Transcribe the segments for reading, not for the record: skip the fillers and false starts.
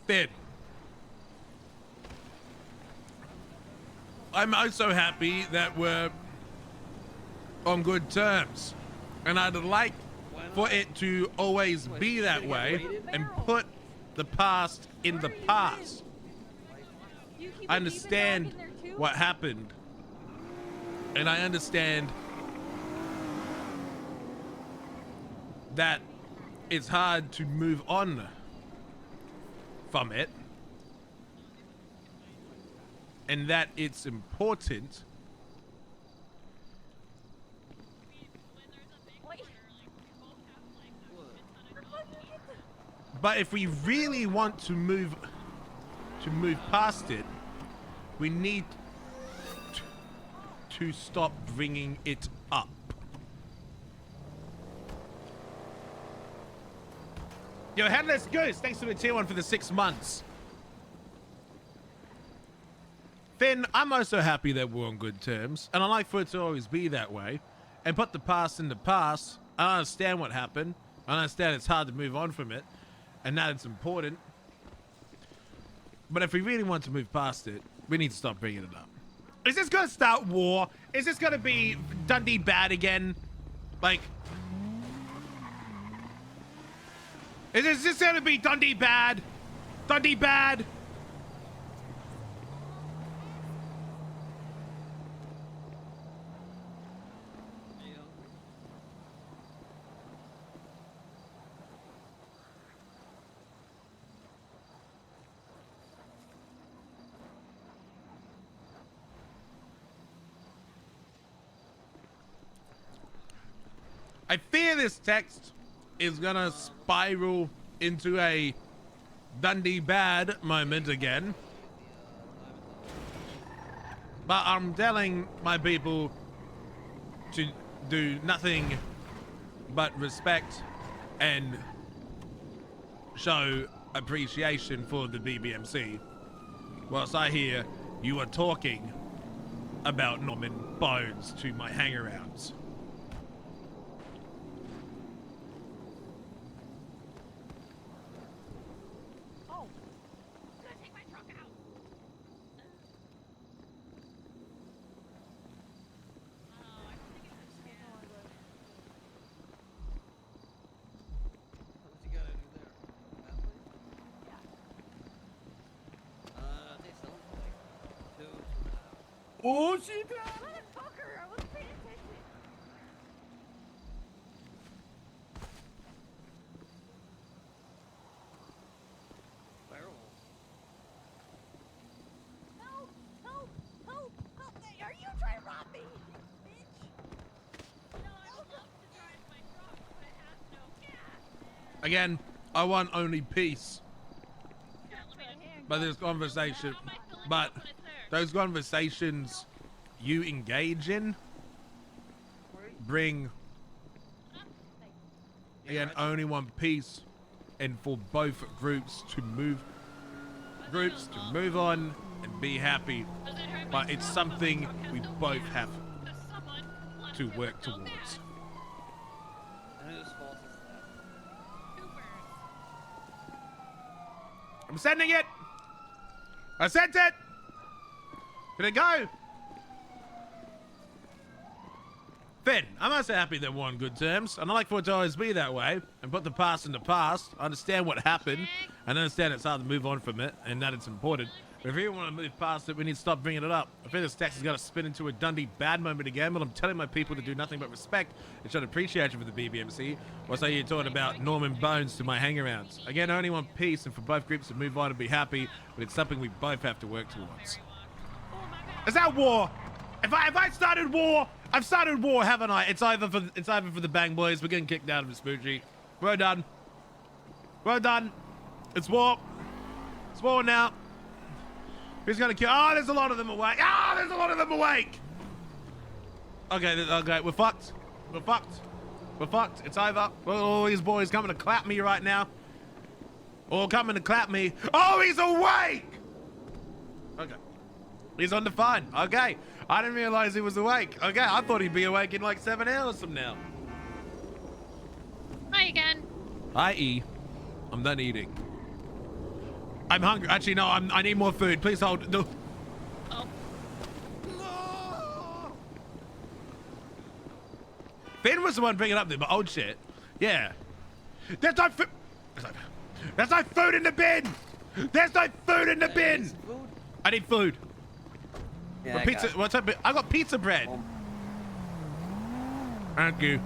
Finn, I'm also happy that we're on good terms, and I'd like for it to always be that way and put the past in the past. I understand what happened, and I understand that it's hard to move on from it, and that it's important. But if we really want to move past it, we need to stop bringing it up. Yo, Headless Goose, thanks for the tier 1 for the 6 months. Finn, I'm also happy that we're on good terms, and I like for it to always be that way, and put the past in the past. I understand what happened. I understand it's hard to move on from it, and that it's important. But if we really want to move past it, we need to stop bringing it up. Is this gonna start war? Is this gonna be Dundee bad again? Like, is this gonna be Dundee bad? Dundee bad? I fear this text is gonna spiral into a Dundee bad moment again. But I'm telling my people to do nothing but respect and show appreciation for the BBMC. Whilst I hear you are talking about Norman Bones to my hangarounds. Oh, she did! Motherfucker, I wasn't paying attention. Barrel. Help! Help! Help! Help! Are you trying to rob me, you bitch? No, I would love to drive my truck, but it has no gas. Again, I want only peace. Here, let me But this conversation, How am I filling but up when it's there? those conversations you engage in bring, again, only want peace, and for both groups to move on and be happy. But it's something we both have to work towards. And whose fault is that? I'm sending it. I sent it. Can it go? Finn, I'm also happy that we're on good terms, and I like for it to always be that way, and put the past in the past. I understand what happened, and I understand it's hard to move on from it, and that it's important. But if we want to move past it, we need to stop bringing it up. I think this text is going to spin into a Dundee bad moment again, but I'm telling my people to do nothing but respect and show appreciation for the BBMC. Or say you're talking about Norman Bones to my hangarounds. Again, I only want peace and for both groups to move on and be happy, but it's something we both have to work towards. Is that war? If I started war, I've started war, haven't I? It's either for the Bang Boys. We're getting kicked out of the Spooky. We're done. We're done. It's war. It's war now. Who's gonna kill? Oh, there's a lot of them awake. Ah, there's a lot of them awake. Okay, we're fucked. We're fucked. We're fucked. It's over. Well, all these boys coming to clap me right now. All coming to clap me. Oh, he's awake. Okay. He's on the phone. Okay. I didn't realize he was awake. Okay, I thought he'd be awake in like 7 hours from now. Hi again. Hi, E. I'm done eating. I'm hungry. Actually, no, I need more food. Please hold. No. Oh, No. Finn was the one bringing up the old shit. Yeah. There's no food. There's no food in the bin. There's no food in the bin. some food? I need food. Yeah, But I pizza. got it. What's up? I got pizza bread. Oh. Thank you.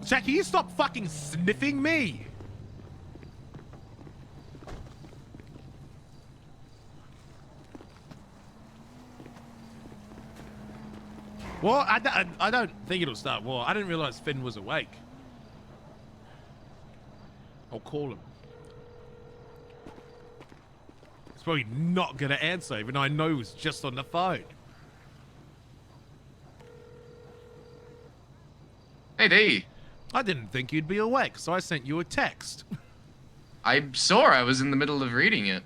Jack, can you stop fucking sniffing me? Well, I don't think it'll start war. I didn't realize Finn was awake. I'll call him. He's probably not gonna answer, even though I know he was just on the phone. Hey, D. I didn't think you'd be awake, so I sent you a text. I saw I was in the middle of reading it.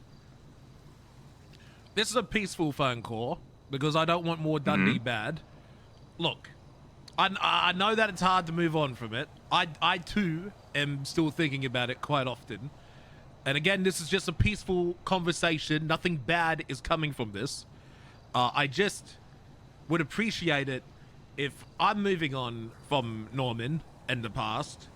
This is a peaceful phone call because I don't want more Dundee bad. Look, I know that it's hard to move on from it. I too am still thinking about it quite often. And again, this is just a peaceful conversation. Nothing bad is coming from this. I just would appreciate it if I'm moving on from Norman and the past,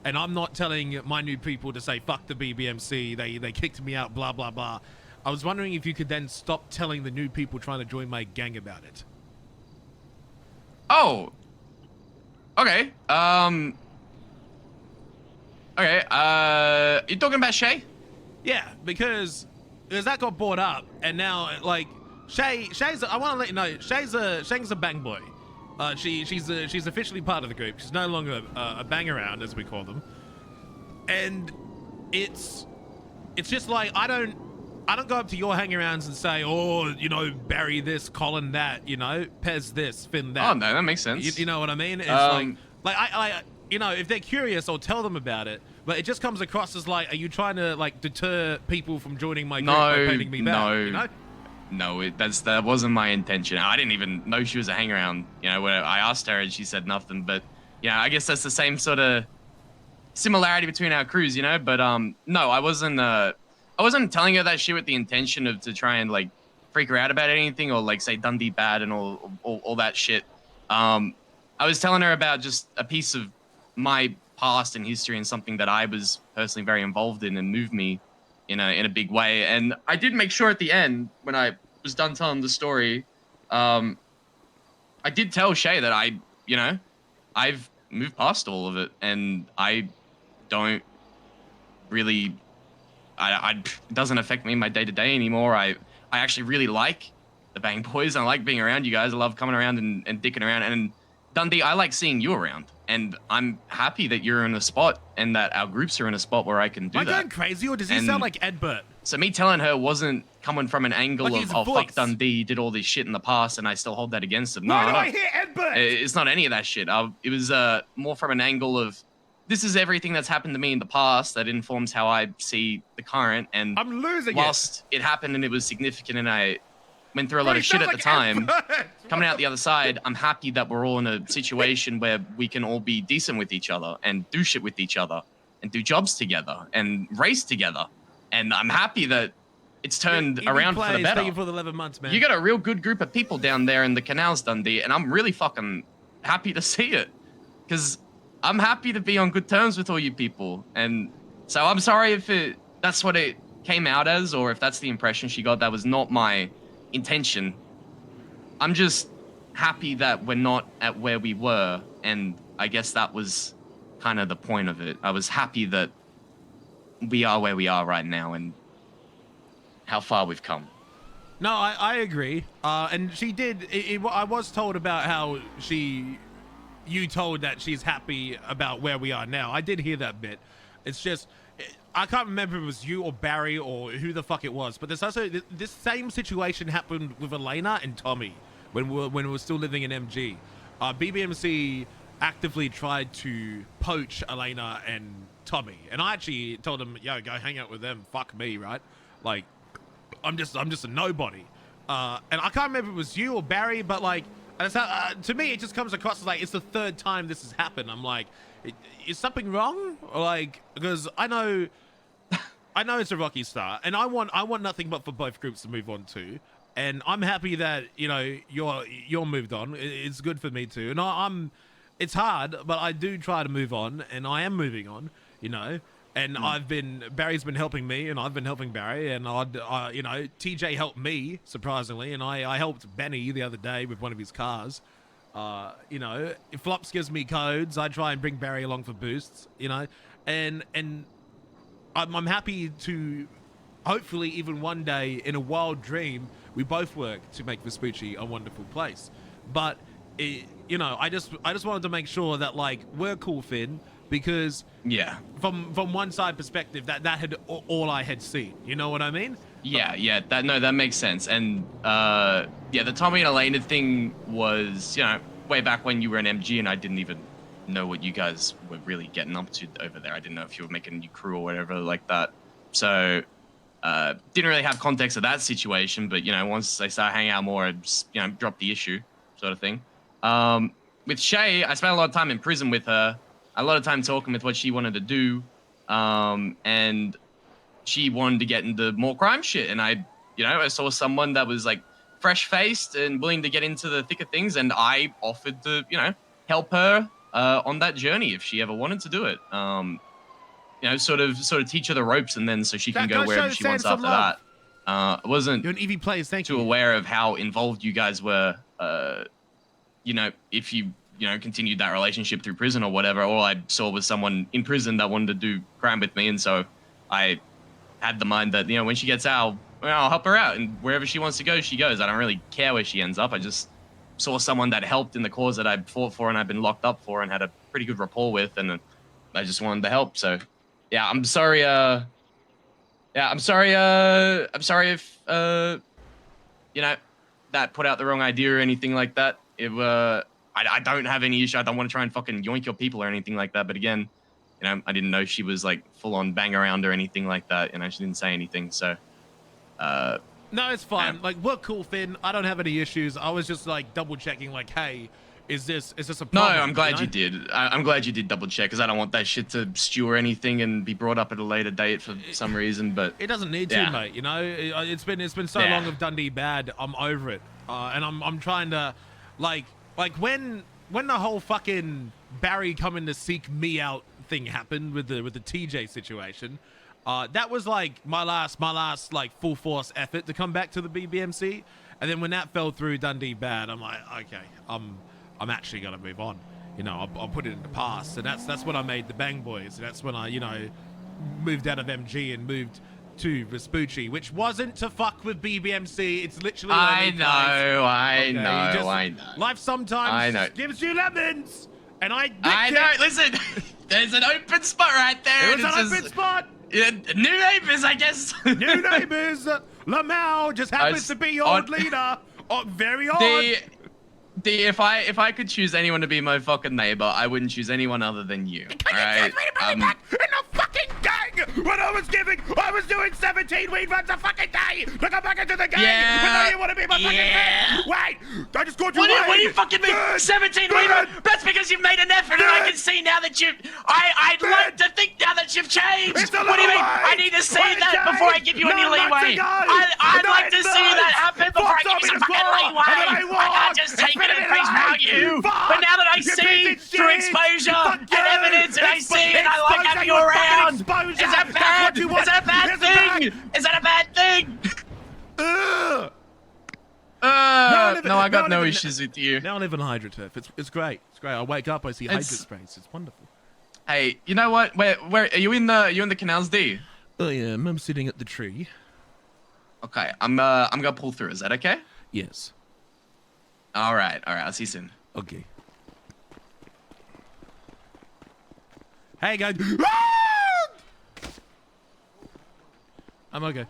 and I'm not telling my new people to say, fuck the BBMC, they kicked me out, blah, blah, blah. I was wondering if you could then stop telling the new people trying to join my gang about it. Oh. Okay. Okay. You talking about Shay? Yeah, because that got brought up, and now, like, Shay's, I want to let you know, Shay's a bang boy. She's officially part of the group. She's no longer a bang around, as we call them. And it's just like, I don't go up to your hang-arounds and say, oh, you know, Barry this, Colin that, you know, Pez this, Finn that. Oh, no, that makes sense. You know what I mean? It's like I, you know, if they're curious, I'll tell them about it. But it just comes across as like, are you trying to like deter people from joining my group by painting me bad? You know? No, that wasn't my intention. I didn't even know she was a hang-around. You know, when I asked her and she said nothing. But yeah, I guess that's the same sort of similarity between our crews, you know. But no, I wasn't telling her that shit with the intention of to try and like freak her out about anything or like say Dundee bad and all that shit. I was telling her about just a piece of my past and history and something that I was personally very involved in and moved me in a big way. And I did make sure at the end when I was done telling the story, I did tell Shay that I've moved past all of it and I don't really. It doesn't affect me in my day-to-day anymore. I actually really like the Bang Boys. I like being around you guys. I love coming around and dicking around. And Dundee, I like seeing you around. And I'm happy that you're in a spot and that our groups are in a spot where I can do Am I that. going crazy, or does he sound like Edbert? So me telling her wasn't coming from an angle Like of, he's a oh, voice. fuck Dundee, did all this shit in the past and I still hold that against him. No, Why do no. I hear Edbert? It's not any of that shit. It was more from an angle of, this is everything that's happened to me in the past that informs how I see the current. And I'm losing whilst it happened and it was significant and I went through a Bro, lot he of shit sounds at the like time, Edbert. coming out the other side, I'm happy that we're all in a situation where we can all be decent with each other and do shit with each other and do jobs together and race together. And I'm happy that it's turned around for the better. Thank you for the 11 months, man. You got a real good group of people down there in the canals, Dundee, and I'm really fucking happy to see it. Because I'm happy to be on good terms with all you people. And so I'm sorry if that's what it came out as, or if that's the impression she got. That was not my intention. I'm just happy that we're not at where we were, and I guess that was kind of the point of it. I was happy that we are where we are right now and how far we've come. No, I agree. And she did. I was told about how you told that she's happy about where we are now. I did hear that bit. It's just, I can't remember if it was you or Barry or who the fuck it was, but there's also this same situation happened with Elena and Tommy when we were still living in MG. BBMC actively tried to poach Elena and Tommy, and I actually told them, yo, go hang out with them. Fuck me, right? Like, I'm just a nobody. And I can't remember if it was you or Barry, but like, to me, it just comes across as like it's the third time this has happened. I'm like, is something wrong? Or like, because I know I know it's a rocky start, and I want nothing but for both groups to move on too. And I'm happy that you're moved on. It's good for me too. And I'm. It's hard, but I do try to move on, and I am moving on. And Barry's been helping me, and I've been helping Barry, and TJ helped me surprisingly, and I helped Benny the other day with one of his cars. If Flops gives me codes, I try and bring Barry along for boosts. And I'm happy to, hopefully, even one day in a wild dream, we both work to make Vespucci a wonderful place. But I just wanted to make sure that we're cool, Finn, because from one side perspective, that had all I had seen. You know what I mean? Yeah, that makes sense. And the Tommy and Elena thing was, way back when you were an MG and I didn't even know what you guys were really getting up to over there. I didn't know if you were making a new crew or whatever like that. So didn't really have context of that situation, but once they start hanging out more, I just, drop the issue sort of thing. With Shay, I spent a lot of time in prison with her, a lot of time talking with what she wanted to do, and she wanted to get into more crime shit. And I saw someone that was fresh-faced and willing to get into the thick of things, and I offered to, help her on that journey if she ever wanted to do it. Sort of teach her the ropes, and then so she can go wherever she wants after that. I wasn't You're an EV player, thank too you. aware of how involved you guys were. If you continued that relationship through prison or whatever. All I saw was someone in prison that wanted to do crime with me, and so I had the mind that when she gets out, I'll help her out, and wherever she wants to go, she goes. I don't really care where she ends up. I just saw someone that helped in the cause that I fought for and I've been locked up for and had a pretty good rapport with, and I just wanted to help. So, yeah, I'm sorry. I'm sorry if that put out the wrong idea or anything like that. I don't have any issue. I don't want to try and fucking yoink your people or anything like that. But again, I didn't know she was full on bang around or anything like that. She didn't say anything. So, no, it's fine. We're cool, Finn. I don't have any issues. I was just double checking. Hey, is this a problem? No, I'm glad you did. I'm glad you did double check because I don't want that shit to stew or anything and be brought up at a later date for some reason. But it doesn't need to, mate. It's been so long of Dundee bad. I'm over it, and I'm trying to when the whole fucking Barry coming to seek me out thing happened with the TJ situation. That was my last full force effort to come back to the BBMC, and then when that fell through Dundee bad, I'm like, okay, I'm actually gonna move on. I'll put it in the past, and that's when I made the Bang Boys, and that's when I moved out of MG and moved to Vespucci, which wasn't to fuck with BBMC. It's literally I know. Life sometimes gives you lemons, and I know. Listen, there's an open spot right there. It was an open spot. New neighbors, I guess. New neighbors. Lamau just happens to be your old leader. Very odd. If I could choose anyone to be my fucking neighbor, I wouldn't choose anyone other than you. All right. In the fucking gang. When I was doing 17 weed runs a fucking day. To come back into the gang. Yeah. But now you want to be my fucking friend. Wait. I just called you. What do you fucking mean? 17 weed runs? That's because you've made an effort, and I can see now that you've. I'd like to think now that you've changed. What do you mean? I need to see that before I give you any leeway. I'd like to see that happen before I give you some fucking leeway. I can't just take it at face value. But now that I see through exposure and evidence, and I see and I like having you around, is that bad? Is that a bad thing? Is that a bad thing? No, I got no issues with you. Now I live in HydroTurf. It's great. It's great. I wake up, I see hydro sprays. It's wonderful. Hey, you know what? Where are you in the canals, D? Oh yeah, I'm sitting at the tree. Okay, I'm gonna pull through. Is that okay? Yes. All right. I'll see you soon. Okay. Hey guys. I'm okay.